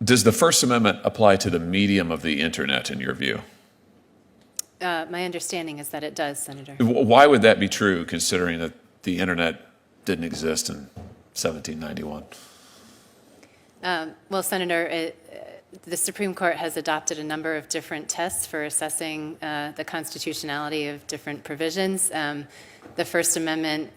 Does the First Amendment apply to the medium of the internet, in your view? My understanding is that it does, Senator. Why would that be true, considering that the internet didn't exist in 1791? Well, Senator, the Supreme Court has adopted a number of different tests for assessing the constitutionality of different provisions. The First Amendment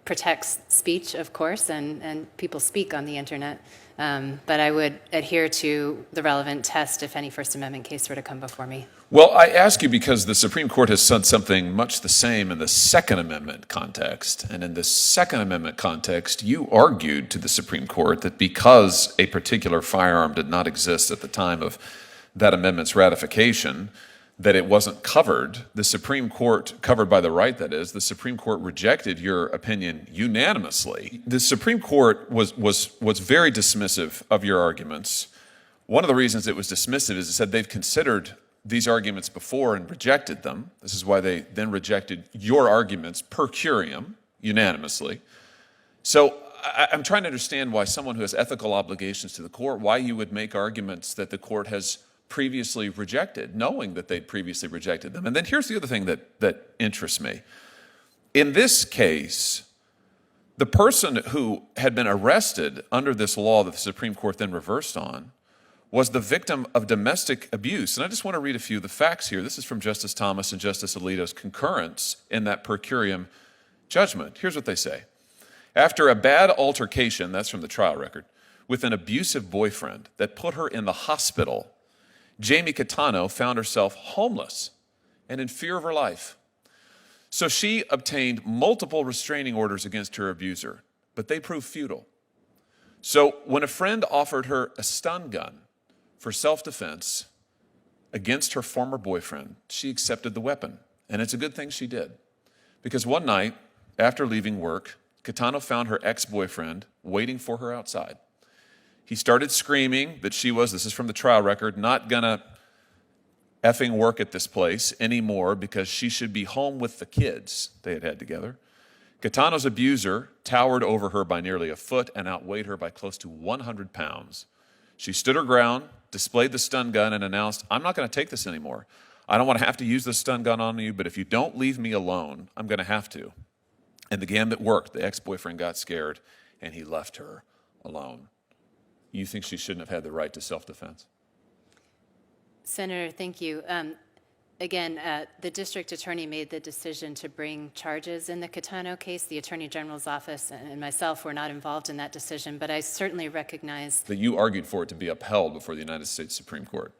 protects speech, of course, and people speak on the internet. But I would adhere to the relevant test if any First Amendment case were to come before me. Well, I ask you because the Supreme Court has said something much the same in the Second Amendment context. And in the Second Amendment context, you argued to the Supreme Court that because a particular firearm did not exist at the time of that amendment's ratification, that it wasn't covered. The Supreme Court, covered by the right, that is, the Supreme Court rejected your opinion unanimously. The Supreme Court was very dismissive of your arguments. One of the reasons it was dismissive is it said they've considered these arguments before and rejected them. This is why they then rejected your arguments per curiam, unanimously. So I'm trying to understand why someone who has ethical obligations to the court, why you would make arguments that the court has previously rejected, knowing that they'd previously rejected them. And then here's the other thing that interests me. In this case, the person who had been arrested under this law that the Supreme Court then reversed on was the victim of domestic abuse. And I just want to read a few of the facts here. This is from Justice Thomas and Justice Alito's concurrence in that per curiam judgment. Here's what they say. After a bad altercation, that's from the trial record, with an abusive boyfriend that put her in the hospital, Jamie Catano found herself homeless and in fear of her life. So she obtained multiple restraining orders against her abuser, but they proved futile. So when a friend offered her a stun gun for self-defense against her former boyfriend, she accepted the weapon. And it's a good thing she did. Because one night, after leaving work, Catano found her ex-boyfriend waiting for her outside. He started screaming that she was, this is from the trial record, not gonna effing work at this place anymore because she should be home with the kids they had had together. Catano's abuser towered over her by nearly a foot and outweighed her by close to 100 pounds. She stood her ground, displayed the stun gun, and announced, I'm not gonna take this anymore. I don't want to have to use the stun gun on you, but if you don't leave me alone, I'm gonna have to. And the gambit worked. The ex-boyfriend got scared and he left her alone. You think she shouldn't have had the right to self-defense? Senator, thank you. Again, the district attorney made the decision to bring charges in the Catano case. The Attorney General's office and myself were not involved in that decision, but I certainly recognize that you argued for it to be upheld before the United States Supreme Court.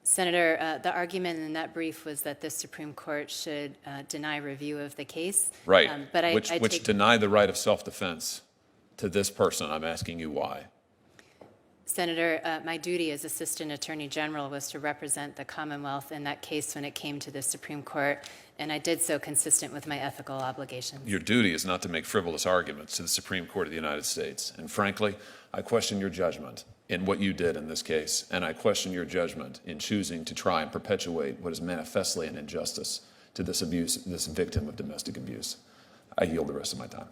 Senator, the argument in that brief was that the Supreme Court should deny review of the case. Right, but which deny the right of self-defense to this person. I'm asking you why. Senator, my duty as Assistant Attorney General was to represent the Commonwealth in that case when it came to the Supreme Court, and I did so consistent with my ethical obligations. Your duty is not to make frivolous arguments to the Supreme Court of the United States. And frankly, I question your judgment in what you did in this case, and I question your judgment in choosing to try and perpetuate what is manifestly an injustice to this victim of domestic abuse. I yield the rest of my time.